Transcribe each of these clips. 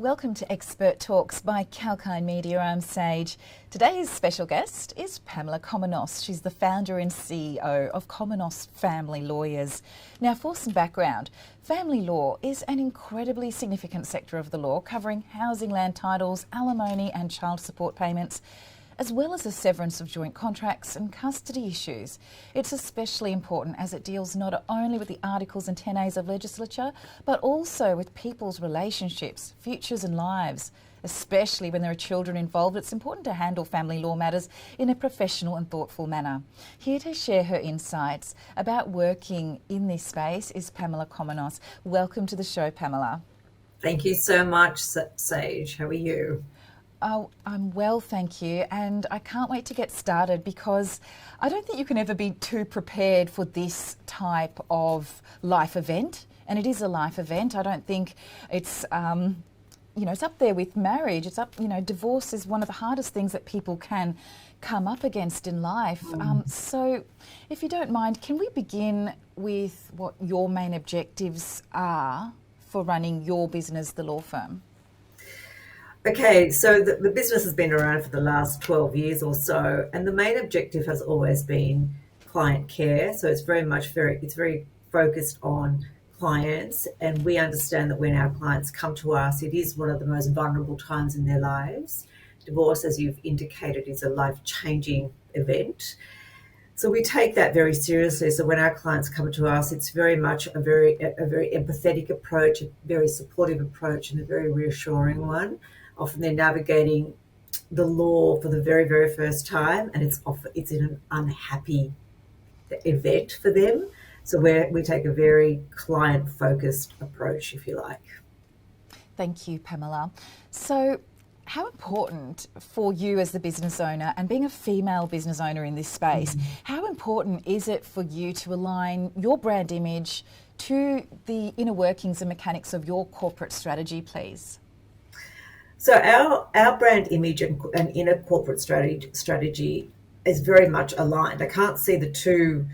Welcome to Expert Talks by Kalkine Media. I'm Sage. Today's special guest is Pamela Cominos. She's the founder and CEO of Cominos Family Lawyers. Now, for some background, family law is an incredibly significant sector of the law, covering housing, land titles, alimony and child support payments, as well as the severance of joint contracts and custody issues. It's especially important as it deals not only with the articles and tenes of legislature, but also with people's relationships, futures and lives. Especially when there are children involved, it's important to handle family law matters in a professional and thoughtful manner. Here to share her insights about working in this space is Pamela Cominos. Welcome to the show, Pamela. Thank you so much, Sage. How are you? Oh, I'm well, thank you. And I can't wait to get started because I don't think you can ever be too prepared for this type of life event. And it is a life event. I don't think it's, it's up there with marriage. It's up, divorce is one of the hardest things that people can come up against in life. So if you don't mind, can we begin with what your main objectives are for running your business, the law firm? Okay, so the business has been around for the last 12 years or so, and the main objective has always been client care. So it's very focused on clients, and we understand that when our clients come to us, it is one of the most vulnerable times in their lives. Divorce, as you've indicated, is a life-changing event. So we take that very seriously. So when our clients come to us, it's very much a very empathetic approach, a very supportive approach, and a very reassuring one. Often they're navigating the law for the very, very first time, and it's in an unhappy event for them. So we take a very client-focused approach, if you like. Thank you, Pamela. So how important for you as the business owner, and being a female business owner in this space, how important is it for you to align your brand image to the inner workings and mechanics of your corporate strategy, please? So our brand image and inner corporate strategy is very much aligned. I can't see the two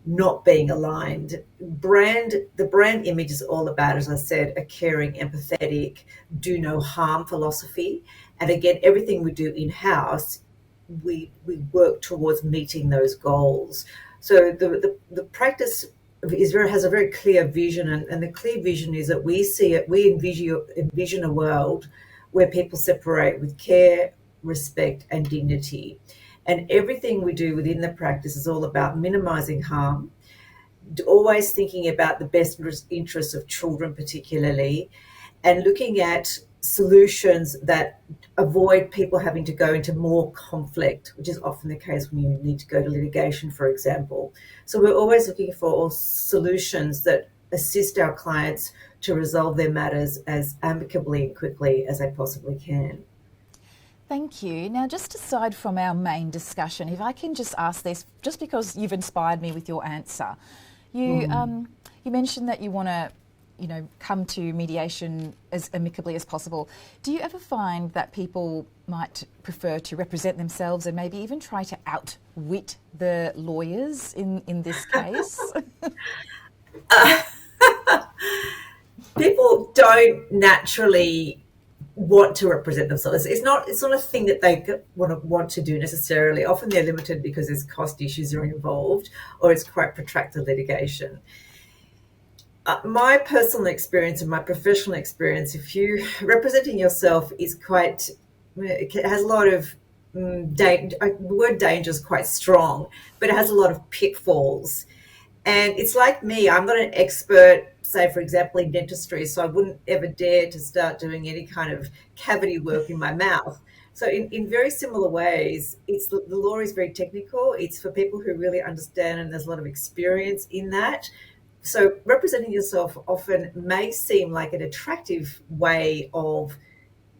not being aligned. The brand image is all about, as I said, a caring, empathetic, do no harm philosophy. And again, everything we do in-house, we work towards meeting those goals. So the practice has a very clear vision, and the clear vision is that we envision a world where people separate with care, respect, and dignity. And everything we do within the practice is all about minimizing harm, always thinking about the best interests of children particularly, and looking at solutions that avoid people having to go into more conflict, which is often the case when you need to go to litigation, for example. So we're always looking for solutions that assist our clients to resolve their matters as amicably and quickly as they possibly can. Thank you. Now, just aside from our main discussion, if I can just ask this, just because you've inspired me with your answer, you mentioned that you want to, come to mediation as amicably as possible. Do you ever find that people might prefer to represent themselves and maybe even try to outwit the lawyers in this case? People don't naturally want to represent themselves. It's not a thing that they want to do necessarily. Often they're limited because there's cost issues are involved, or it's quite protracted litigation. My personal experience and my professional experience, if you representing yourself it has a lot of the word danger is quite strong, but it has a lot of pitfalls. And it's like me, I'm not an expert, say, for example, in dentistry, so I wouldn't ever dare to start doing any kind of cavity work in my mouth. So in very similar ways, the law is very technical. It's for people who really understand, and there's a lot of experience in that. So representing yourself often may seem like an attractive way of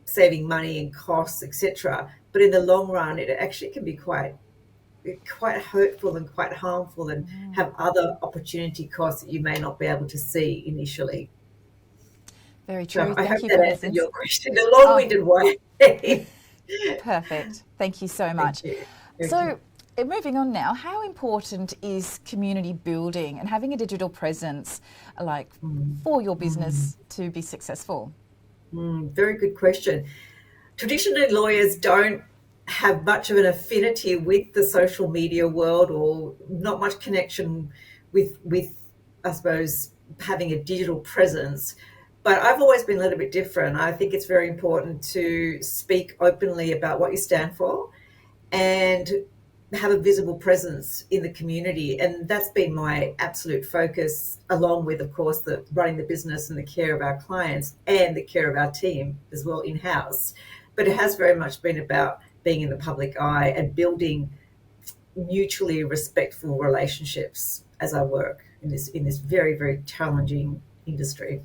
saving money and costs, etc. But in the long run, it actually can be quite hurtful and quite harmful, and have other opportunity costs that you may not be able to see initially. Very true. So I hope that answered your question. A long-winded way. Perfect. Thank you so much. Thank you. Moving on now, how important is community building and having a digital presence for your business to be successful? Very good question. Traditionally, lawyers don't have much of an affinity with the social media world, or not much connection with I suppose, having a digital presence. But I've always been a little bit different. I think it's very important to speak openly about what you stand for and have a visible presence in the community. And that's been my absolute focus, along with, of course, the running the business and the care of our clients and the care of our team as well in-house. But it has very much been about being in the public eye and building mutually respectful relationships as I work in this very, very challenging industry.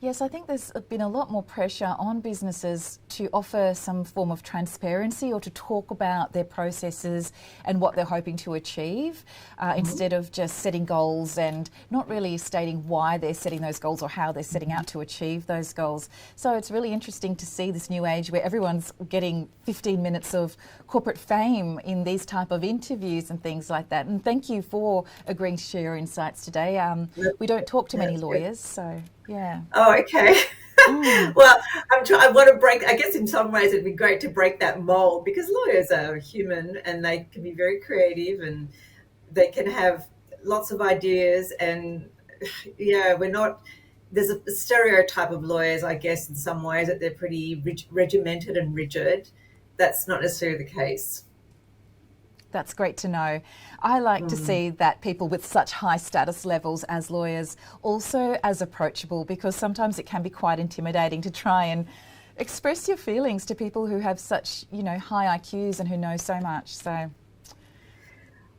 Yes, I think there's been a lot more pressure on businesses to offer some form of transparency or to talk about their processes and what they're hoping to achieve, instead of just setting goals and not really stating why they're setting those goals or how they're setting out to achieve those goals. So it's really interesting to see this new age where everyone's getting 15 minutes of corporate fame in these type of interviews and things like that. And thank you for agreeing to share your insights today. We don't talk to many lawyers, so yeah. Oh, okay. Well, I want to break. I guess in some ways it'd be great to break that mold, because lawyers are human and they can be very creative and they can have lots of ideas. And yeah, we're not. There's a stereotype of lawyers, I guess, in some ways, that they're pretty regimented and rigid. That's not necessarily the case. That's great to know. I like to see that people with such high status levels as lawyers also as approachable, because sometimes it can be quite intimidating to try and express your feelings to people who have such, high IQs and who know so much. So,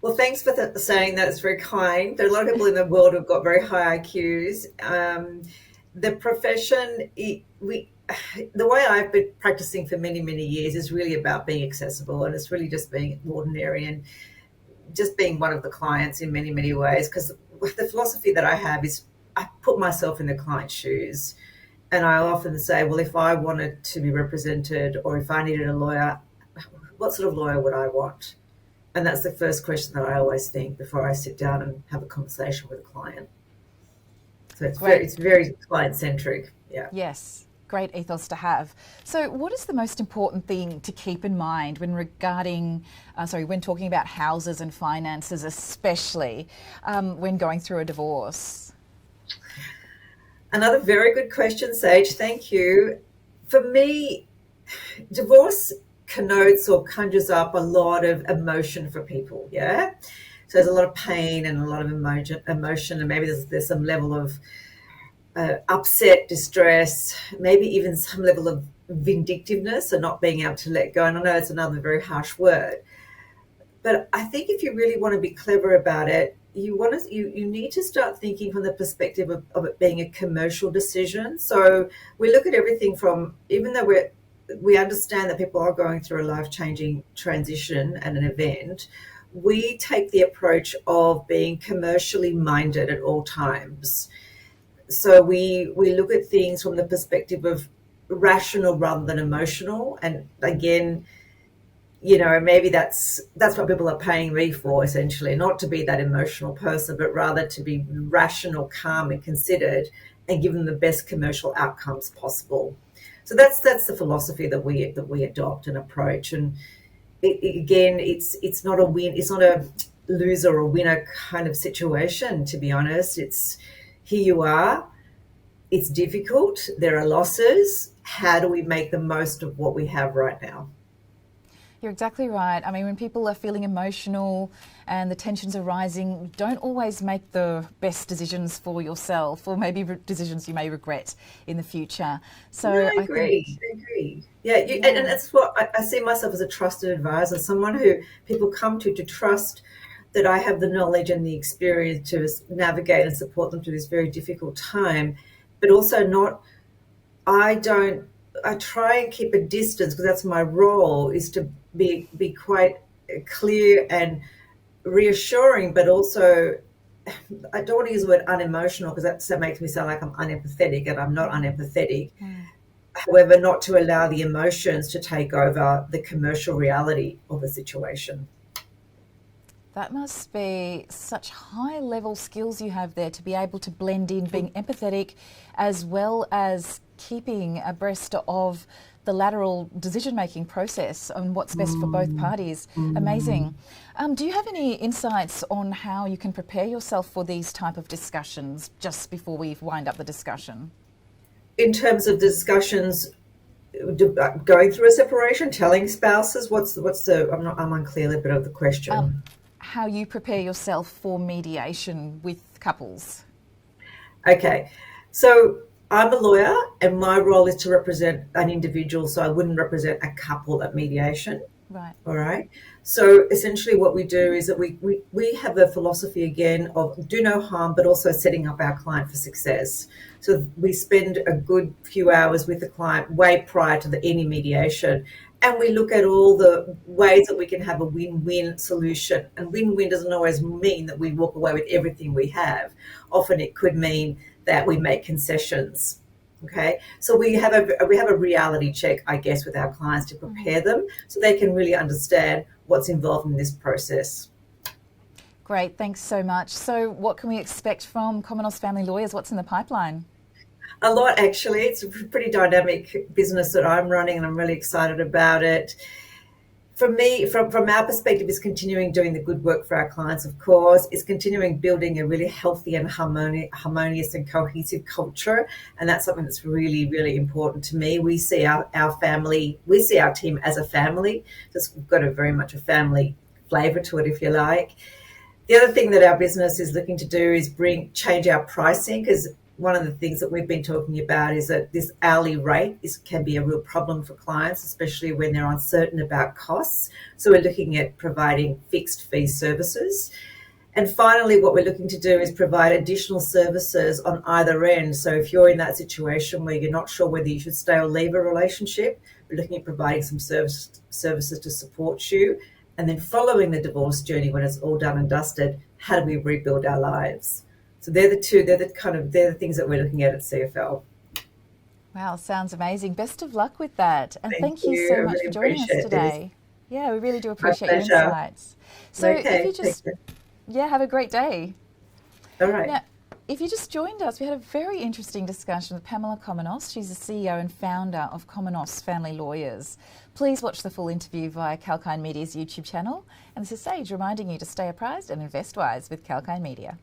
Well, thanks for saying that. It's very kind. There are a lot of people in the world who've got very high IQs. The profession, the way I've been practicing for many, many years is really about being accessible, and it's really just being ordinary and just being one of the clients in many, many ways. Because the philosophy that I have is I put myself in the client's shoes, and I often say, well, if I wanted to be represented or if I needed a lawyer, what sort of lawyer would I want? And that's the first question that I always think before I sit down and have a conversation with a client. So it's very client centric. Yeah. yes, great ethos to have. So, what is the most important thing to keep in mind when when talking about houses and finances, especially when going through a divorce? Another very good question, Sage. Thank you. For me, divorce connotes or conjures up a lot of emotion for people. Yeah. So there's a lot of pain and a lot of emotion, and maybe there's some level of upset, distress, maybe even some level of vindictiveness and not being able to let go. And I know it's another very harsh word, but I think if you really want to be clever about it, you need to start thinking from the perspective of it being a commercial decision. So we look at everything from, even though we understand that people are going through a life-changing transition and an event, we take the approach of being commercially minded at all times. So we look at things from the perspective of rational rather than emotional. And again, maybe that's what people are paying me for, essentially, not to be that emotional person, but rather to be rational, calm, and considered, and give them the best commercial outcomes possible. So that's the philosophy that we adopt and approach. And it's not a win, it's not a loser or winner kind of situation. To be honest, it's here you are. It's difficult. There are losses. How do we make the most of what we have right now? You're exactly right. I mean, when people are feeling emotional and the tensions are rising, don't always make the best decisions for yourself, or maybe decisions you may regret in the future. So no, I agree. I agree. Yeah, and that's what I see myself as, a trusted advisor, someone who people come to trust that I have the knowledge and the experience to navigate and support them through this very difficult time, but also not. I try and keep a distance, because that's my role, is to be quite clear and reassuring, but also I don't want to use the word unemotional, because that makes me sound like I'm unempathetic, and I'm not unempathetic. However, not to allow the emotions to take over the commercial reality of the situation. That must be such high-level skills you have there, to be able to blend in being empathetic as well as keeping abreast of the lateral decision-making process and what's best for both parties. Amazing. Do you have any insights on how you can prepare yourself for these type of discussions just before we wind up the discussion? In terms of discussions, going through a separation, telling spouses, I'm unclear a little bit of the question. How you prepare yourself for mediation with couples. Okay, so I'm a lawyer and my role is to represent an individual, so I wouldn't represent a couple at mediation. Right. All right. So essentially what we do is that we have a philosophy again of do no harm, but also setting up our client for success. So we spend a good few hours with the client way prior to any mediation. And we look at all the ways that we can have a win-win solution. And win-win doesn't always mean that we walk away with everything we have. Often it could mean that we make concessions. Okay, so we have a reality check, I guess, with our clients to prepare them so they can really understand what's involved in this process. Great, thanks so much. So what can we expect from Cominos Family Lawyers? What's in the pipeline? A lot, actually. It's a pretty dynamic business that I'm running and I'm really excited about it. For me, from our perspective, is continuing doing the good work for our clients, of course, is continuing building a really healthy and harmonious and cohesive culture. And that's something that's really, really important to me. We see our family, we see our team as a family. It's got very much a family flavour to it, if you like. The other thing that our business is looking to do is change our pricing, because one of the things that we've been talking about is that this hourly rate can be a real problem for clients, especially when they're uncertain about costs. So we're looking at providing fixed fee services. And finally, what we're looking to do is provide additional services on either end. So if you're in that situation where you're not sure whether you should stay or leave a relationship, we're looking at providing some services to support you. And then following the divorce journey, when it's all done and dusted, how do we rebuild our lives? So they're the things that we're looking at CFL. Wow, sounds amazing. Best of luck with that. And thank you so much for joining us today. Yeah, we really do appreciate your insights. So if you just, have a great day. All right. Now, if you just joined us, we had a very interesting discussion with Pamela Cominos. She's the CEO and founder of Cominos Family Lawyers. Please watch the full interview via Kalkine Media's YouTube channel. And this is Sage reminding you to stay apprised and invest wise with Kalkine Media.